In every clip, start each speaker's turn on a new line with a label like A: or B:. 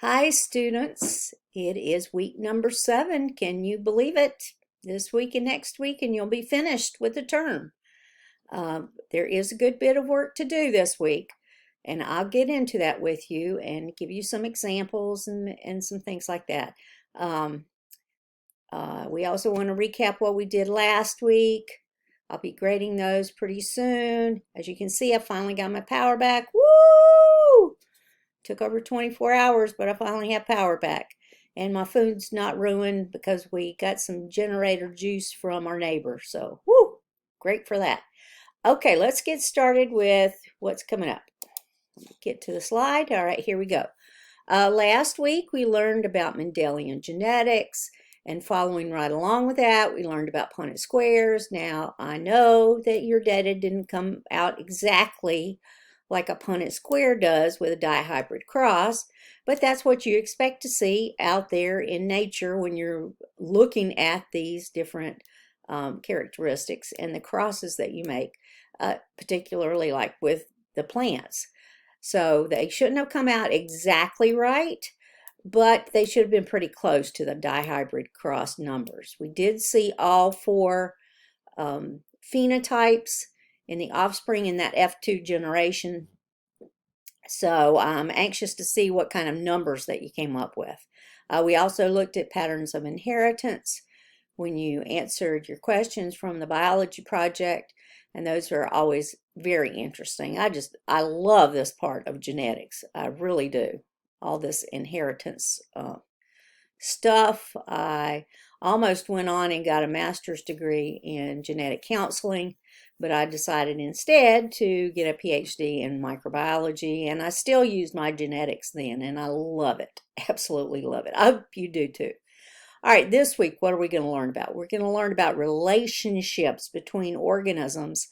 A: Hi, students. It is week number 7. Can you believe it? This week and next week, and you'll be finished with the term. There is a good bit of work to do this week, and I'll get into that with you and give you some examples and some things like that. We also want to recap what we did last week. I'll be grading those pretty soon. As you can see, I finally got my power back. Woo! Took over 24 hours, but I finally have power back. And my food's not ruined because we got some generator juice from our neighbor. So, whoo, great for that. Okay, let's get started with what's coming up. Get to the slide. All right, here we go. Last week, we learned about Mendelian genetics. And following right along with that, we learned about Punnett squares. Now, I know that your data didn't come out exactly like a Punnett square does with a dihybrid cross, but that's what you expect to see out there in nature when you're looking at these different characteristics and the crosses that you make, particularly like with the plants. So they shouldn't have come out exactly right, but they should have been pretty close to the dihybrid cross numbers. We did see all 4 phenotypes in the offspring in that F2 generation. So I'm anxious to see what kind of numbers that you came up with. We also looked at patterns of inheritance when you answered your questions from the biology project, and those are always very interesting. I love this part of genetics. I really do. All this inheritance stuff. I almost went on and got a master's degree in genetic counseling, but I decided instead to get a PhD in microbiology, and I still use my genetics then, and I love it. Absolutely love it. I hope you do too. All right, this week, what are we going to learn about? We're going to learn about relationships between organisms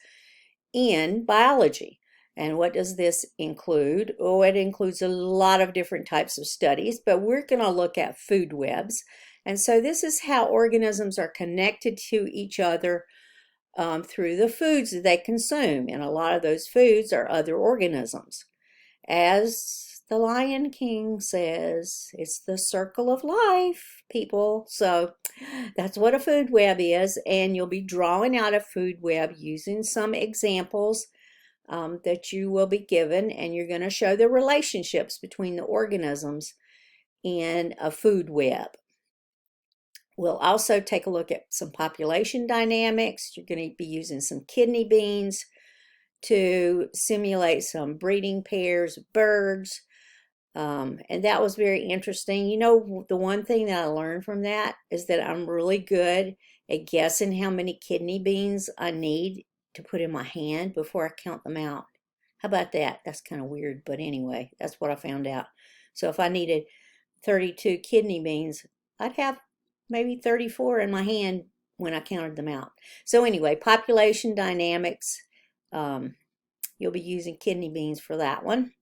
A: in biology. And what does this include? Oh, it includes a lot of different types of studies, but we're going to look at food webs. And so this is how organisms are connected to each other through the foods that they consume. And a lot of those foods are other organisms. As the Lion King says, it's the circle of life, people. So that's what a food web is. And you'll be drawing out a food web using some examples that you will be given, and you're going to show the relationships between the organisms in a food web. We'll also take a look at some population dynamics. You're going to be using some kidney beans to simulate some breeding pairs of birds. And that was very interesting. You know, the one thing that I learned from that is that I'm really good at guessing how many kidney beans I need to put in my hand before I count them out. How about that? That's kind of weird, but anyway, that's what I found out. So if I needed 32 kidney beans, I'd have maybe 34 in my hand when I counted them out. So anyway, population dynamics, you'll be using kidney beans for that one.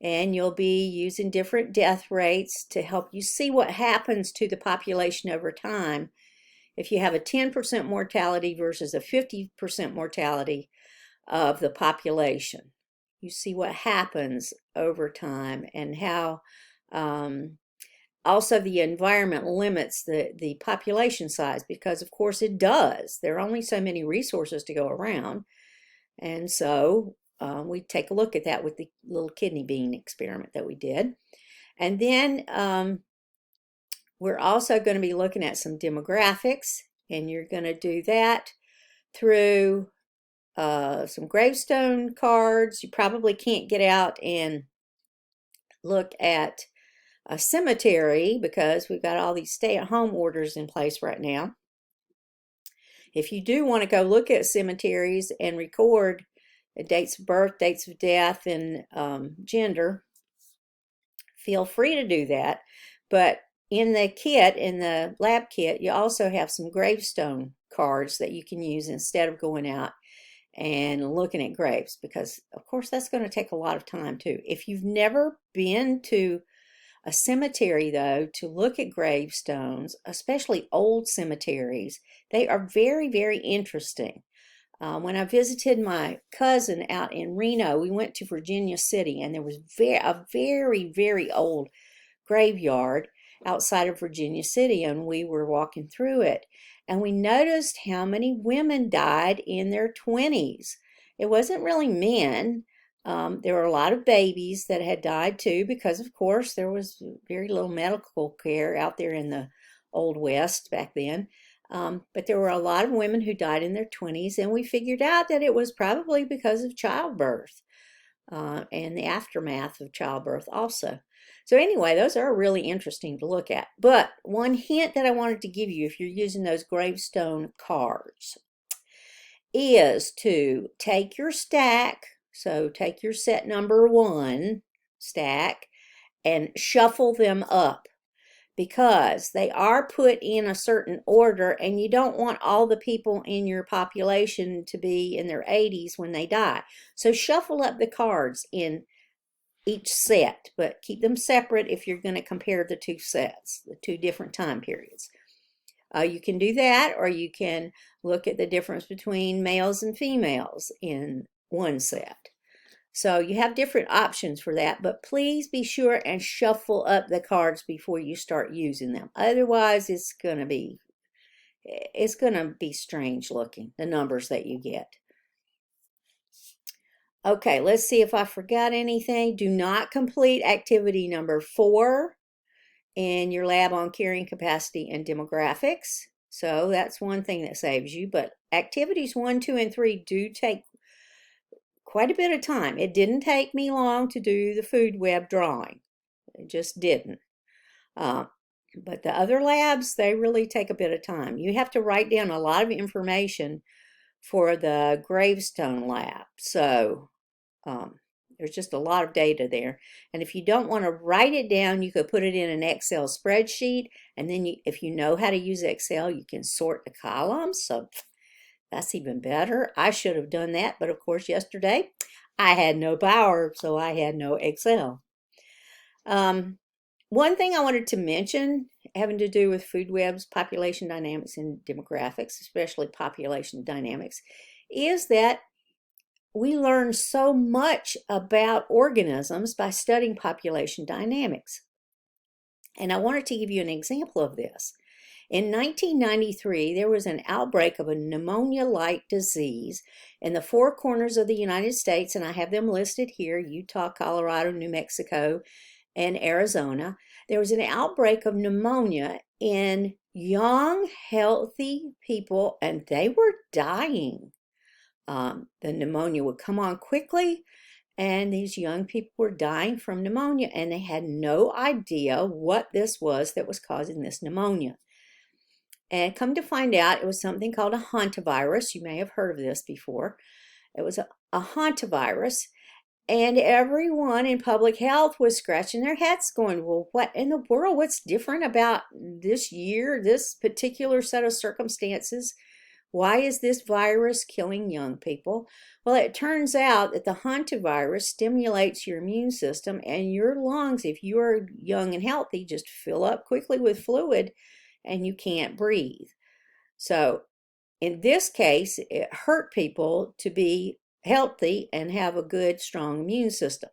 A: And you'll be using different death rates to help you see what happens to the population over time if you have a 10% mortality versus a 50% mortality of the population. You see what happens over time and how also the environment limits the population size, because of course it does. There are only so many resources to go around. And so we take a look at that with the little kidney bean experiment that we did. And then we're also going to be looking at some demographics, and you're going to do that through some gravestone cards. You probably can't get out and look at a cemetery because we've got all these stay-at-home orders in place right now. If you do want to go look at cemeteries and record dates of birth, dates of death, and gender, feel free to do that. But in the kit, in the lab kit, you also have some gravestone cards that you can use instead of going out and looking at graves, because of course that's going to take a lot of time too. If you've never been to a cemetery though, to look at gravestones, especially old cemeteries, they are very, very interesting. When I visited my cousin out in Reno, we went to Virginia City, and there was a very, very old graveyard outside of Virginia City, and we were walking through it, and we noticed how many women died in their 20s. It wasn't really men. There were a lot of babies that had died too, because of course there was very little medical care out there in the Old West back then. But there were a lot of women who died in their 20s, and we figured out that it was probably because of childbirth and the aftermath of childbirth also. So anyway, those are really interesting to look at. But one hint that I wanted to give you if you're using those gravestone cards is to take your stack, so take your set number 1 stack and shuffle them up, because they are put in a certain order, and you don't want all the people in your population to be in their 80s when they die. So shuffle up the cards in each set, but keep them separate if you're going to compare the 2 sets, the 2 different time periods. You can do that, or you can look at the difference between males and females in one set. So you have different options for that, but please be sure and shuffle up the cards before you start using them. Otherwise, it's going to be strange looking, the numbers that you get. Okay, let's see if I forgot anything. Do not complete activity number 4 in your lab on carrying capacity and demographics. So that's one thing that saves you, but activities 1, 2, and 3 do take quite a bit of time. It didn't take me long to do the food web drawing. It just didn't. But the other labs, they really take a bit of time. You have to write down a lot of information for the gravestone lab. So there's just a lot of data there. And if you don't want to write it down, you could put it in an Excel spreadsheet. And then if you know how to use Excel, you can sort the columns. So that's even better. I should have done that, but of course yesterday I had no power, so I had no Excel. One thing I wanted to mention having to do with food webs, population dynamics, and demographics, especially population dynamics, is that we learn so much about organisms by studying population dynamics. And I wanted to give you an example of this. In 1993, there was an outbreak of a pneumonia-like disease in the 4 corners of the United States, and I have them listed here: Utah, Colorado, New Mexico, and Arizona. There was an outbreak of pneumonia in young, healthy people, and they were dying. The pneumonia would come on quickly, and these young people were dying from pneumonia, and they had no idea what this was that was causing this pneumonia. And come to find out, it was something called a hantavirus. You may have heard of this before. It was a hantavirus, and everyone in public health was scratching their heads going, well, what in the world? What's different about this year, this particular set of circumstances? Why is this virus killing young people? Well, it turns out that the hantavirus stimulates your immune system, and your lungs, if you are young and healthy, just fill up quickly with fluid and you can't breathe. So in this case, it hurt people to be healthy and have a good, strong immune system.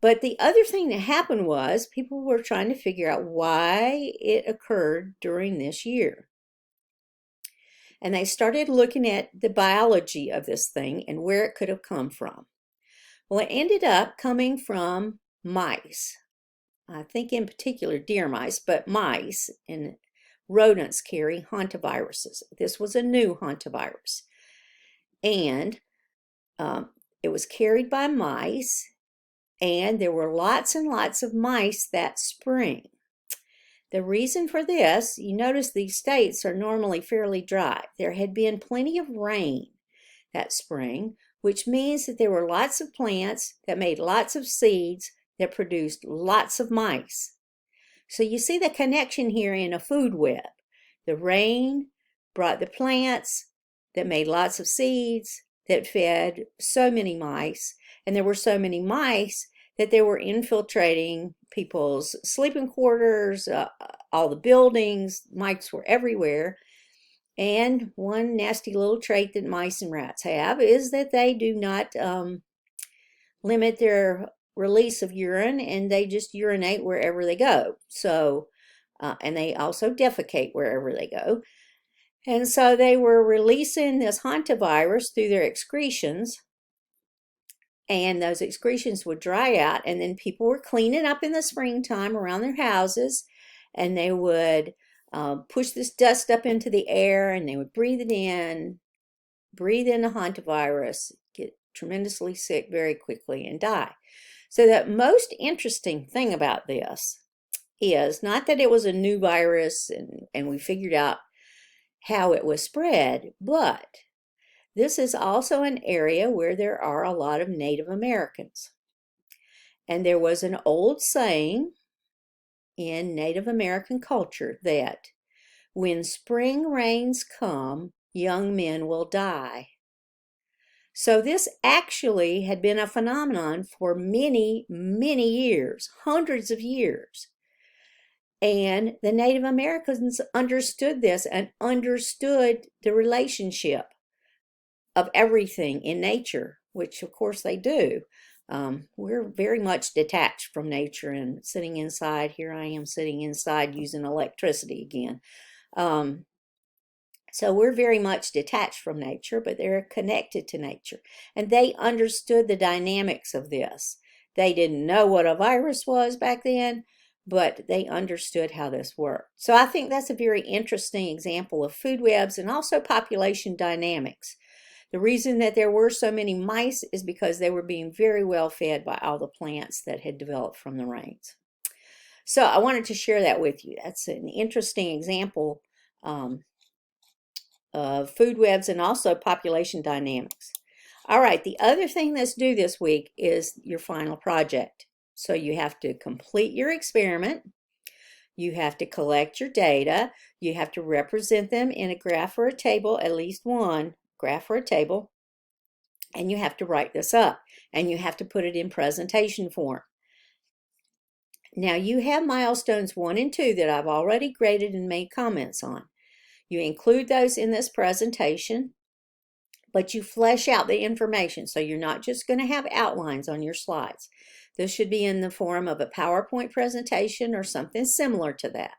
A: But the other thing that happened was people were trying to figure out why it occurred during this year. And they started looking at the biology of this thing and where it could have come from. Well, it ended up coming from mice. I think in particular deer mice, but mice and rodents carry hantaviruses. This was a new hantavirus. And it was carried by mice, and there were lots and lots of mice that spring. The reason for this, you notice these states are normally fairly dry. There had been plenty of rain that spring, which means that there were lots of plants that made lots of seeds that produced lots of mice. So you see the connection here in a food web. The rain brought the plants that made lots of seeds that fed so many mice, and there were so many mice that they were infiltrating people's sleeping quarters, all the buildings. Mice were everywhere. And one nasty little trait that mice and rats have is that they do not limit their release of urine, and they just urinate wherever they go. So, and they also defecate wherever they go. And so they were releasing this hantavirus through their excretions, and those excretions would dry out, and then people were cleaning up in the springtime around their houses, and they would push this dust up into the air, and they would breathe in the hantavirus, get tremendously sick very quickly, and die. So the most interesting thing about this is not that it was a new virus and we figured out how it was spread, but this is also an area where there are a lot of Native Americans. And there was an old saying in Native American culture that when spring rains come, young men will die. So this actually had been a phenomenon for many, many years, hundreds of years. And the Native Americans understood this and understood the relationship of everything in nature, which of course they do. We're very much detached from nature and sitting inside. Here I am sitting inside using electricity again. So we're very much detached from nature, but they're connected to nature. And they understood the dynamics of this. They didn't know what a virus was back then, but they understood how this worked. So I think that's a very interesting example of food webs and also population dynamics. The reason that there were so many mice is because they were being very well fed by all the plants that had developed from the rains. So I wanted to share that with you. That's an interesting example of food webs and also population dynamics. All right, the other thing that's due this week is your final project. So you have to complete your experiment. You have to collect your data. You have to represent them in a graph or a table, at least one graph or a table. And you have to write this up. And you have to put it in presentation form. Now you have milestones 1 and 2 that I've already graded and made comments on. You include those in this presentation, but you flesh out the information. So you're not just going to have outlines on your slides. This should be in the form of a PowerPoint presentation or something similar to that.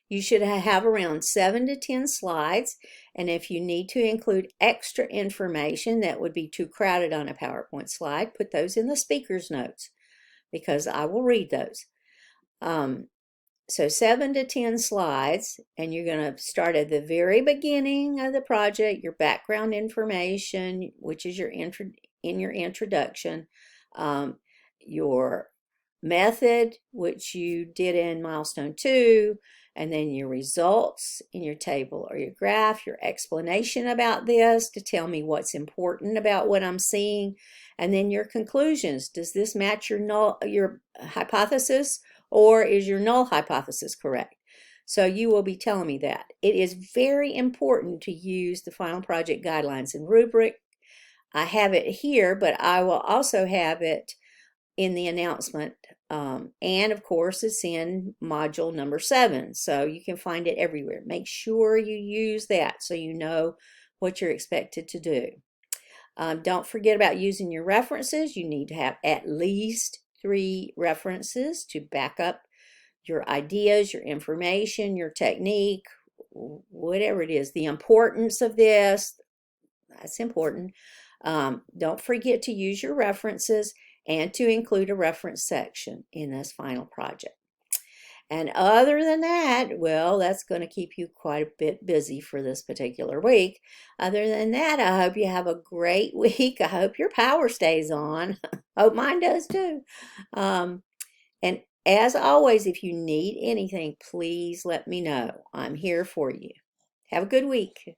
A: You should have around 7 to 10 slides, and if you need to include extra information that would be too crowded on a PowerPoint slide, put those in the speaker's notes because I will read those. So 7 to 10 slides, and you're going to start at the very beginning of the project, your background information, which is in your introduction, your method, which you did in milestone 2, and then your results in your table or your graph, your explanation about this to tell me what's important about what I'm seeing, and then your conclusions. Does this match your hypothesis? Or is your null hypothesis correct? So you will be telling me that. It is very important to use the final project guidelines and rubric. I have it here, but I will also have it in the announcement. And of course, it's in module number 7. So you can find it everywhere. Make sure you use that so you know what you're expected to do. Don't forget about using your references. You need to have at least 3 references to back up your ideas, your information, your technique, whatever it is. The importance of this, that's important. Don't forget to use your references and to include a reference section in this final project. And other than that, well, that's going to keep you quite a bit busy for this particular week. Other than that, I hope you have a great week. I hope your power stays on. Hope mine does too. And as always, if you need anything, please let me know. I'm here for you. Have a good week.